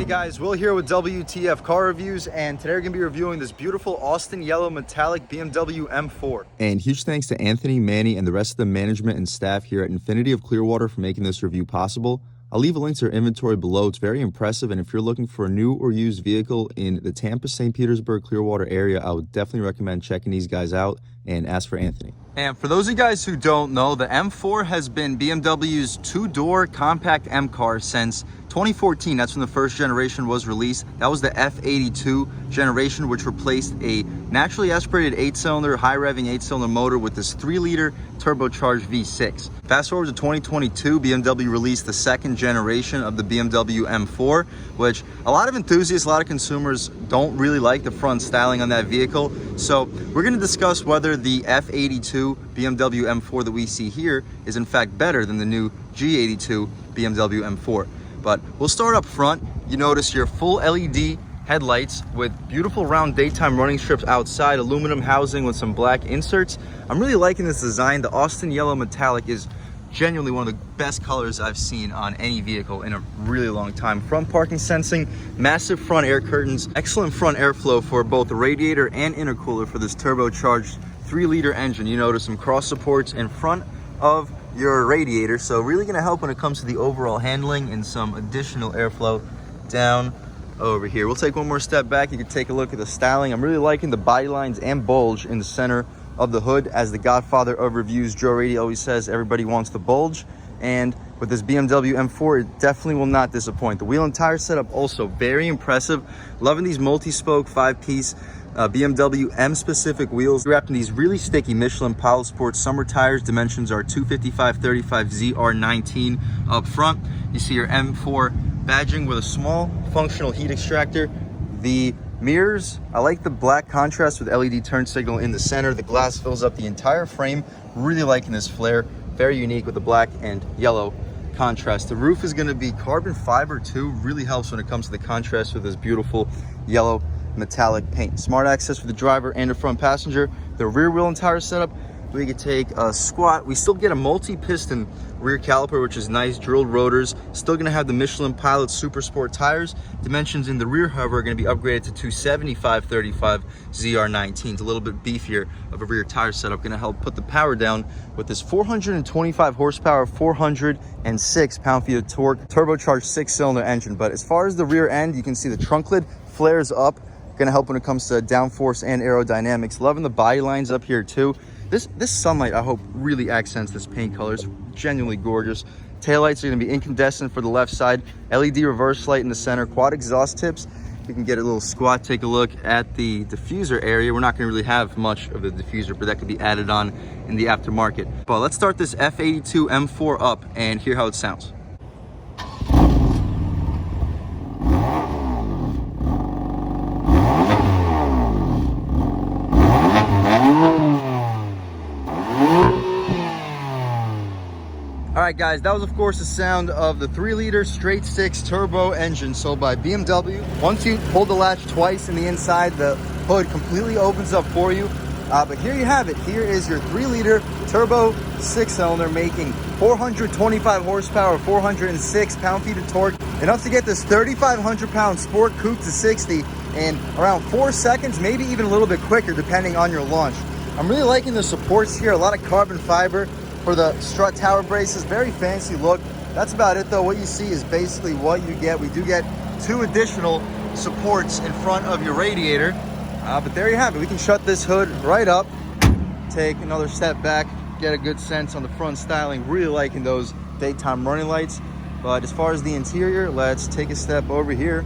guys, Will here with W.T.F Car Reviews, and today we're going to be reviewing this beautiful Austin yellow metallic BMW M4. And huge thanks to Anthony, Manny, and the rest of the management and staff here at Infinity of Clearwater for making this review possible. I'll leave a link to their inventory below. It's very impressive, and if you're looking for a new or used vehicle in the Tampa, St. Petersburg, Clearwater area, I would definitely recommend checking these guys out and ask for Anthony. And for those of you guys who don't know, the M4 has been BMW's two-door compact M car since 2014. That's when the first generation was released. That was the F82 generation, which replaced a naturally aspirated 8-cylinder, high-revving 8-cylinder motor with this 3-liter turbocharged V6. Fast forward to 2022, BMW released the second generation of the BMW M4, which a lot of enthusiasts, a lot of consumers don't really like the front styling on that vehicle. So we're going to discuss whether the F82 BMW M4 that we see here is in fact better than the new G82 BMW M4. But we'll start up front. You notice your full LED headlights with beautiful round daytime running strips outside, aluminum housing with some black inserts. I'm really liking this design. The Austin yellow metallic is genuinely one of the best colors I've seen on any vehicle in a really long time. Front parking sensing, massive front air curtains, excellent front airflow for both the radiator and intercooler for this turbocharged 3-liter engine. You notice some cross supports in front of your radiator, so really going to help when it comes to the overall handling, and some additional airflow down over here. We'll take one more step back. You can take a look at the styling. I'm really liking the body lines and bulge in the center of the hood. As the godfather of reviews, Joe Rady, always says everybody wants the bulge, and with this BMW M4 it definitely will not disappoint. The wheel and tire setup also very impressive. Loving these multi-spoke 5-piece BMW M specific wheels wrapped in these really sticky Michelin Pilot Sport summer tires. Dimensions are 255/35 ZR19 up front. You see your M4 badging with a small functional heat extractor. The mirrors, I like the black contrast with LED turn signal in the center. The glass fills up the entire frame. Really liking this flare. Very unique with the black and yellow contrast. The roof is going to be carbon fiber too. Really helps when it comes to the contrast with this beautiful yellow metallic paint. Smart access for the driver and the front passenger. The rear wheel and tire setup, we could take a squat. We still get a multi-piston rear caliper, which is nice. Drilled rotors. Still going to have the Michelin Pilot Super Sport tires. Dimensions in the rear, however, are going to be upgraded to 275/35 ZR19. It's a little bit beefier of a rear tire setup. Going to help put the power down with this 425 horsepower, 406 pound-feet of torque, turbocharged 6-cylinder engine. But as far as the rear end, you can see the trunk lid flares up. Going to help when it comes to downforce and aerodynamics. Loving the body lines up here too. This sunlight, I hope, really accents this paint color. It's genuinely gorgeous. Taillights are going to be incandescent for the left side. LED reverse light in the center. Quad exhaust tips. You can get a little squat, take a look at the diffuser area. We're not going to really have much of the diffuser, but that could be added on in the aftermarket. But let's start this F82 M4 up and hear how it sounds. All right, guys, that was, of course, the sound of the 3-liter straight-six turbo engine sold by BMW. Once you hold the latch twice in the inside, the hood completely opens up for you. But here you have it. Here is your 3-liter turbo 6-cylinder making 425 horsepower, 406 pound-feet of torque, enough to get this 3,500-pound sport coupe to 60 in around 4 seconds, maybe even a little bit quicker, depending on your launch. I'm really liking the supports here. A lot of carbon fiber for the strut tower braces. Very fancy look. That's about it though. What you see is basically what you get. We do get 2 additional supports in front of your radiator, but there you have it. We can shut this hood right up, take another step back, get a good sense on the front styling. Really liking those daytime running lights. But as far as the interior, let's take a step over here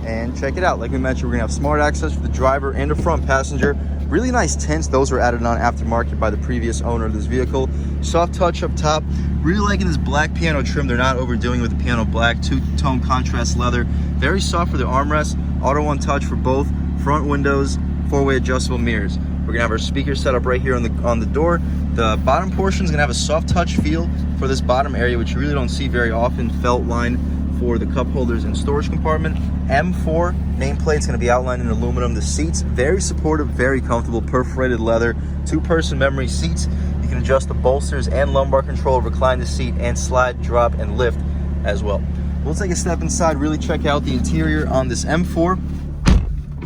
and check it out. Like we mentioned, we're gonna have smart access for the driver and the front passenger. Really nice tints. Those were added on aftermarket by the previous owner of this vehicle. Soft touch up top. Really liking this black piano trim. They're not overdoing with the piano black. 2-tone contrast leather. Very soft for the armrest. Auto one touch for both front windows. 4-way adjustable mirrors. We're gonna have our speaker set up right here on the door. The bottom portion is gonna have a soft touch feel for this bottom area, which you really don't see very often. Felt line for the cup holders and storage compartment. M4 nameplate's going to be outlined in aluminum. The seats, very supportive, very comfortable, perforated leather, 2-person memory seats. You can adjust the bolsters and lumbar control, recline the seat, and slide, drop, and lift as well. We'll take a step inside, really check out the interior on this M4.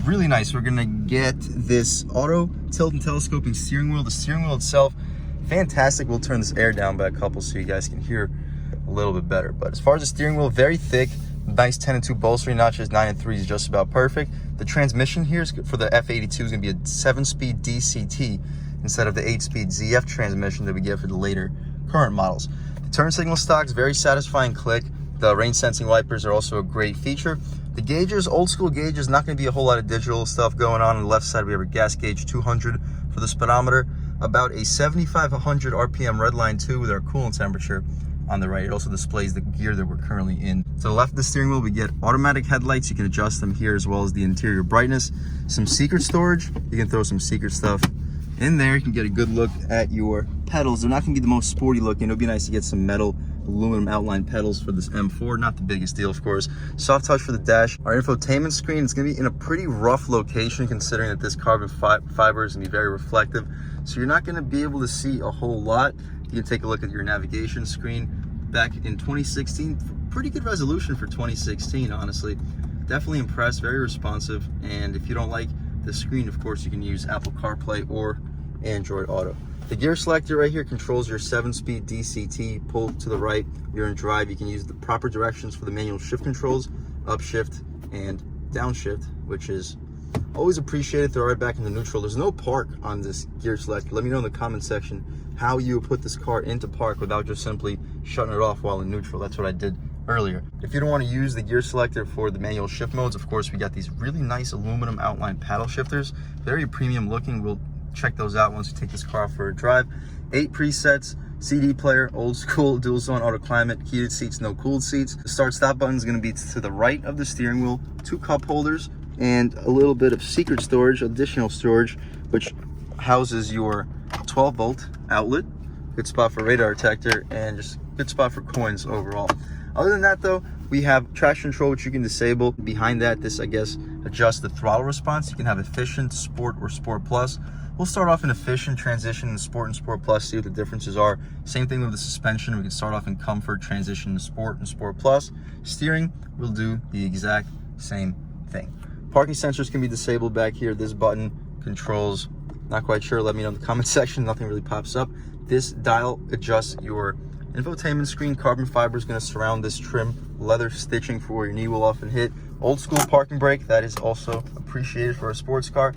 Really nice. We're gonna get this auto tilt and telescoping steering wheel. The steering wheel itself, fantastic. We'll turn this air down by a couple so you guys can hear a little bit better. But as far as the steering wheel, very thick, nice 10 and 2 bolstering notches, 9 and 3 is just about perfect. The transmission here is for the F82 is gonna be a 7-speed DCT instead of the 8-speed ZF transmission that we get for the later current models. The turn signal stock's very satisfying click. The rain sensing wipers are also a great feature. The gauges, old school gauges, not going to be a whole lot of digital stuff going on. On the left side, we have a gas gauge 200 for the speedometer, about a 7,500 RPM red line too with our coolant temperature on the right. It also displays the gear that we're currently in. To the left of the steering wheel, we get automatic headlights. You can adjust them here as well as the interior brightness. Some secret storage. You can throw some secret stuff in there. You can get a good look at your pedals. They're not going to be the most sporty looking. It'll be nice to get some metal aluminum outline pedals for this M4. Not the biggest deal, of course. Soft touch for the dash. Our infotainment screen is going to be in a pretty rough location considering that this carbon fiber is going to be very reflective. So you're not going to be able to see a whole lot. You can take a look at your navigation screen. Back in 2016, pretty good resolution for 2016, honestly. Definitely impressed, very responsive. And if you don't like the screen, of course, you can use Apple CarPlay or Android Auto. The gear selector right here controls your 7-speed DCT. Pull to the right, you're in drive. You can use the proper directions for the manual shift controls, upshift and downshift, which is always appreciated. Throw right back into neutral. There's no park on this gear selector. Let me know in the comment section how you would put this car into park without just simply shutting it off while in neutral. That's what I did earlier. If you don't want to use the gear selector for the manual shift modes, of course, we got these really nice aluminum outline paddle shifters. Very premium looking. We'll check those out once we take this car for a drive. 8 presets, CD player, old school, dual zone auto climate, heated seats, no cooled seats. The start stop button is going to be to the right of the steering wheel, 2 cup holders, and a little bit of secret storage, additional storage, which houses your 12-volt outlet. Good spot for radar detector and just good spot for coins overall. Other than that though, we have traction control, which you can disable. Behind that, this, I guess, adjusts the throttle response. You can have efficient, sport, or sport plus. We'll start off in efficient, transition in sport and sport plus, see what the differences are. Same thing with the suspension. We can start off in comfort, transition to sport and sport plus. Steering, we'll do the exact same thing. Parking sensors can be disabled back here. This button controls, not quite sure, let me know in the comment section. Nothing really pops up. This dial adjusts your infotainment screen. Carbon fiber is going to surround this trim. Leather stitching for where your knee will often hit. Old school parking brake, that is also appreciated for a sports car.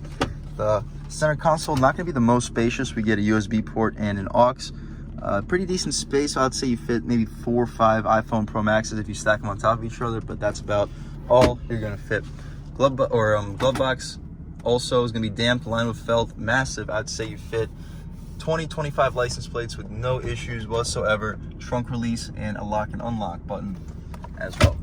The center console, not going to be the most spacious. We get a USB port and an aux. Pretty decent space. I'd say you fit maybe 4 or 5 iPhone Pro Maxes if you stack them on top of each other, but that's about all you're going to fit. Glove box also is going to be damped, lined with felt, massive. I'd say you fit 20-25 license plates with no issues whatsoever. Trunk release and a lock and unlock button as well.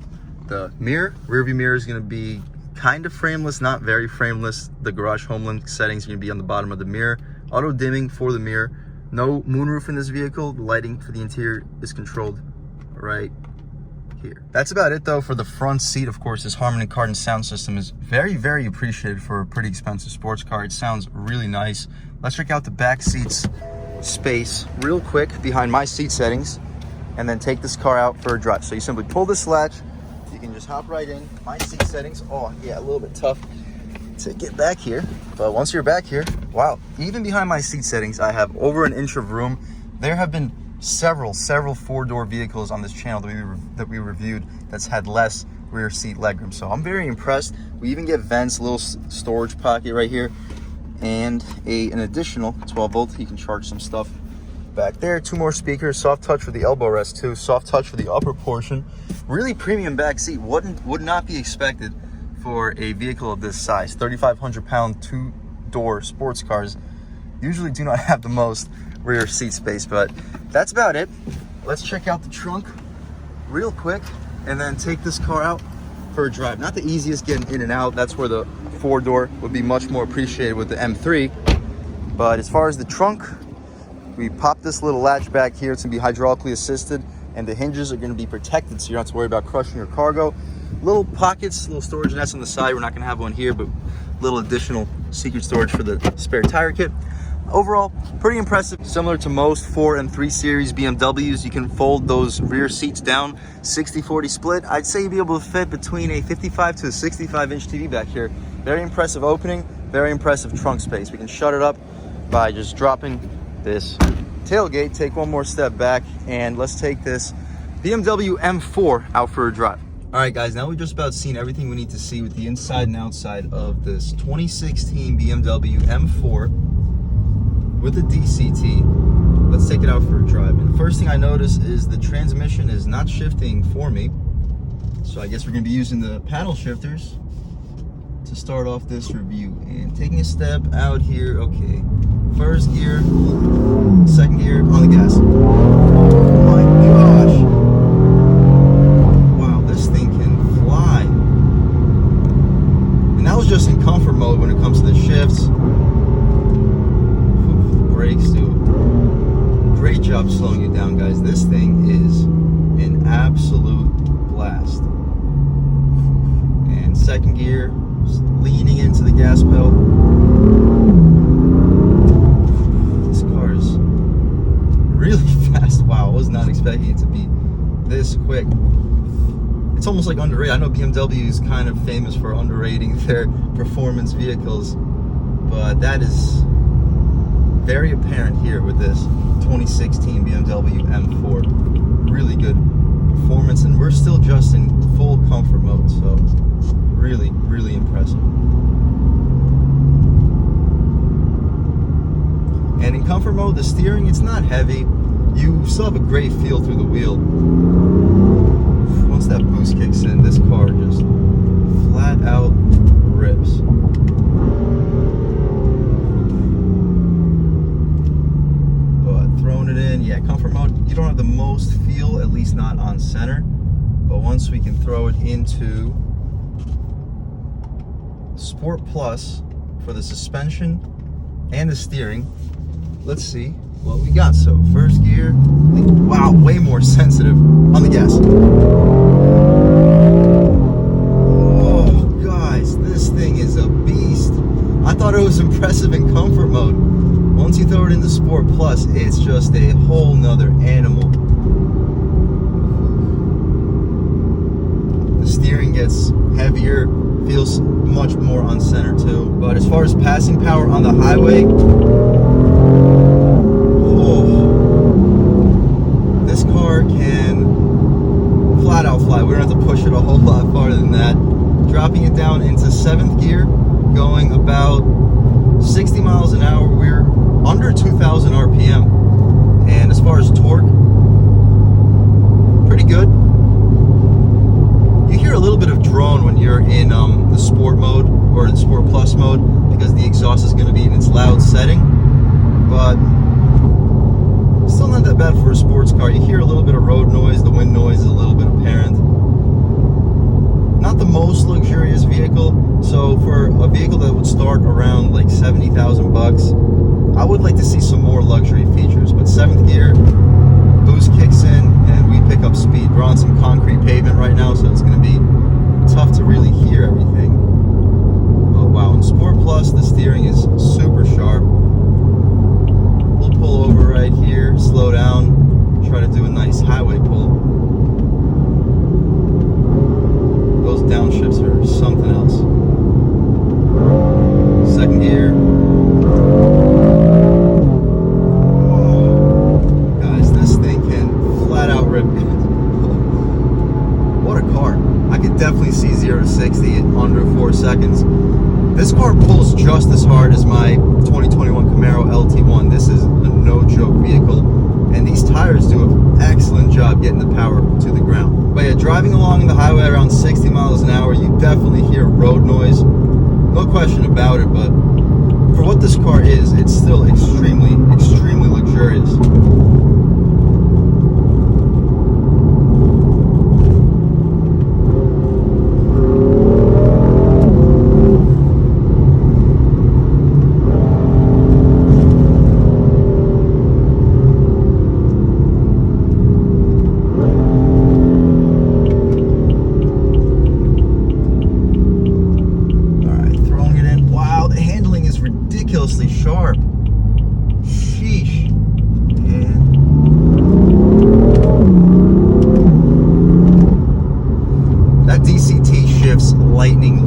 The mirror, rear view mirror, is going to be kind of frameless, not very frameless. The garage homeland settings are going to be on the bottom of the mirror. Auto dimming for the mirror. No moonroof in this vehicle. The lighting for the interior is controlled right here. That's about it though for the front seat. Of course, this Harman Kardon sound system is very, very appreciated for a pretty expensive sports car. It sounds really nice. Let's check out the back seats space real quick behind my seat settings and then take this car out for a drive. So you simply pull this latch, you can just hop right in. My seat settings, oh yeah, a little bit tough to get back here, but once you're back here, wow, even behind my seat settings, I have over an inch of room. There have been several 4-door vehicles on this channel that we reviewed that's had less rear seat legroom, so I'm very impressed. We even get vents, a little storage pocket right here, and an additional 12-volt. You can charge some stuff back there. 2 more speakers, soft touch for the elbow rest too, soft touch for the upper portion. Really premium back seat. Would not be expected for a vehicle of this size. 3,500 pound 2-door sports cars usually do not have the most rear seat space, but that's about it. Let's check out the trunk real quick and then take this car out for a drive. Not the easiest getting in and out. That's where the 4-door would be much more appreciated with the M3. But as far as the trunk, we pop this little latch back here. It's gonna be hydraulically assisted, and the hinges are gonna be protected, so you don't have to worry about crushing your cargo. Little pockets, little storage nets on the side. We're not gonna have one here, but little additional secret storage for the spare tire kit. overall, pretty impressive. Similar to most 4 and 3 Series BMWs, you can fold those rear seats down, 60-40 split. I'd say you'd be able to fit between a 55 to a 65-inch TV back here. Very impressive opening, very impressive trunk space. We can shut it up by just dropping this tailgate, take one more step back, and let's take this BMW M4 out for a drive. All right, guys, now we've just about seen everything we need to see with the inside and outside of this 2016 BMW M4 with a DCT. Let's take it out for a drive. And the first thing I notice is the transmission is not shifting for me. So I guess we're gonna be using the paddle shifters to start off this review. And taking a step out here, okay. First gear, second gear, on the gas. Oh my gosh. This thing can fly. And that was just in comfort mode when it comes to the shifts. Brakes do a great job slowing you down, guys. This thing is an absolute blast. And second gear, leaning into the gas pedal. This car is really fast. Wow, I was not expecting it to be this quick. It's almost like underrated. I know BMW is kind of famous for underrating their performance vehicles, but that is very apparent here with this 2016 BMW M4. Really good performance, and we're still just in full comfort mode, so really, really impressive. And in comfort mode, the steering, it's not heavy. You still have a great feel through the wheel. Once that boost kicks in, this car just flat out rips. But throwing it in, yeah, comfort mode, you don't have the most feel, at least not on center. But once we can throw it into Sport Plus for the suspension and the steering, let's see what we got. So first gear, wow, way more sensitive on the gas. Oh, guys, this thing is a beast. I thought it was impressive in comfort mode. Once you throw it into Sport Plus, it's just a whole nother animal. The steering gets heavier, feels much more on center too. But as far as passing power on the highway, this car can flat out fly. We don't have to push it a whole lot farther than that. Dropping it down into 7th gear, going about 60 miles an hour. We're under 2,000 RPM. And as far as torque, pretty good. You hear a little bit of drone when you're in the Sport mode or the Sport Plus mode, because the exhaust is going to be in its loud setting. But still not that bad for a sports car. You hear a little bit of road noise, the wind noise is a little bit apparent. Not the most luxurious vehicle, so for a vehicle that would start around like 70,000 bucks, I would like to see some more luxury features. But 7th gear, boost kicks in, and we pick up speed. We're on some concrete pavement right now, so it's going to be tough to really hear everything. But wow, in Sport Plus, the steering is super sharp. We'll pull over right here, slow down, try to do a nice highway pull. Those downshifts are something else. 2nd gear. Oh, guys, this thing can flat out rip. What a car. I could definitely see 0 to 60 in under 4 seconds. This car pulls just as hard as my 2021 Camaro LT1. This is a no-joke vehicle, and these tires do an excellent job getting the power to the ground. But yeah, driving along the highway around 60 miles an hour, you definitely hear road noise. No question about it, but for what this car is, it's still extremely, extremely luxurious. Sharp.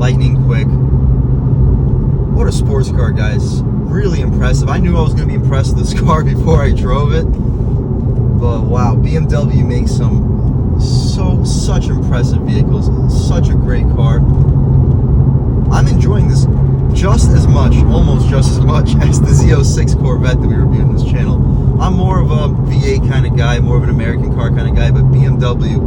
lightning quick. What a sports car, guys. Really impressive. I knew I was going to be impressed with this car before I drove it. But wow, BMW makes such impressive vehicles. Such a great car. I'm enjoying this just as much, almost just as much as the Z06 Corvette that we reviewed on this channel. I'm more of a V8 kind of guy, more of an American car kind of guy, but BMW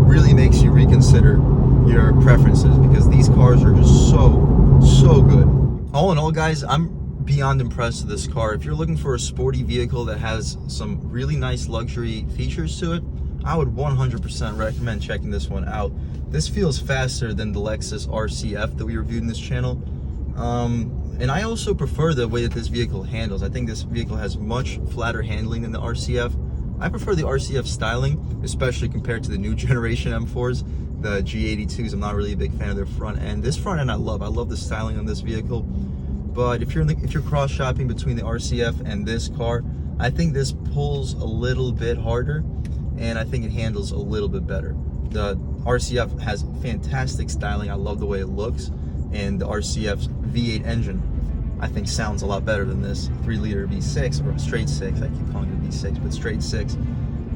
really makes you reconsider your preferences because these cars are just so good. All in all, guys, I'm beyond impressed with this car. If you're looking for a sporty vehicle that has some really nice luxury features to it, I would 100% recommend checking this one out. This feels faster than the Lexus RCF that we reviewed in this channel. And I also prefer the way that this vehicle handles. I think this vehicle has much flatter handling than the RCF. I prefer the RCF styling, especially compared to the new generation M4s, the G82s. I'm not really a big fan of their front end. This front end I love the styling on this vehicle. But if you're cross shopping between the RCF and this car, I think this pulls a little bit harder, and I think it handles a little bit better. The RCF has fantastic styling. I love the way it looks, and the RCF's V8 engine, I think, sounds a lot better than this 3-liter V6 or a straight 6. I keep calling it V6, but straight 6.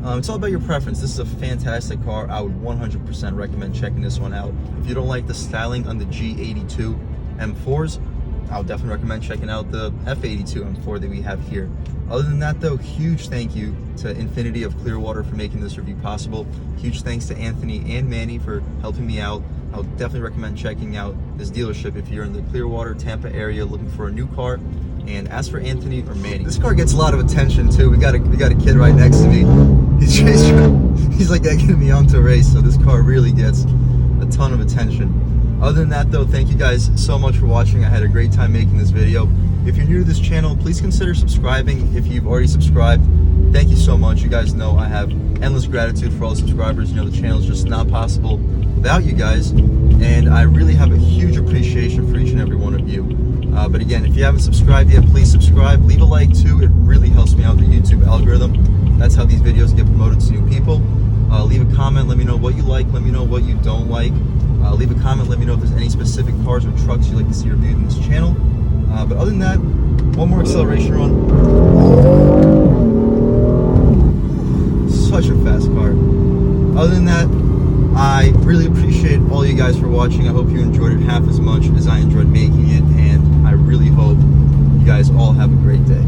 It's all about your preference. This is a fantastic car. I would 100% recommend checking this one out. If you don't like the styling on the G82 M4s, I would definitely recommend checking out the F82 M4 that we have here. Other than that, though, huge thank you to Infinity of Clearwater for making this review possible. Huge thanks to Anthony and Manny for helping me out. I would definitely recommend checking out this dealership if you're in the Clearwater, Tampa area looking for a new car. And ask for Anthony or Manny. This car gets a lot of attention too. We got a kid right next to me. He's like egging me on to race. So this car really gets a ton of attention. Other than that, though, thank you guys so much for watching. I had a great time making this video. If you're new to this channel, please consider subscribing. If you've already subscribed, thank you so much. You guys know I have endless gratitude for all the subscribers. You know, the channel is just not possible without you guys. And I really have a huge appreciation for each and every one of you. But again, if you haven't subscribed yet, please subscribe. Leave a like too. It really helps me out with the YouTube algorithm. That's how these videos get promoted to new people. Leave a comment. Let me know what you like. Let me know what you don't like. Leave a comment. Let me know if there's any specific cars or trucks you'd like to see reviewed in this channel. But other than that, one more acceleration run. Such a fast car. Other than that, I really appreciate all you guys for watching. I hope you enjoyed it half as much as I enjoyed making it, and I really hope you guys all have a great day.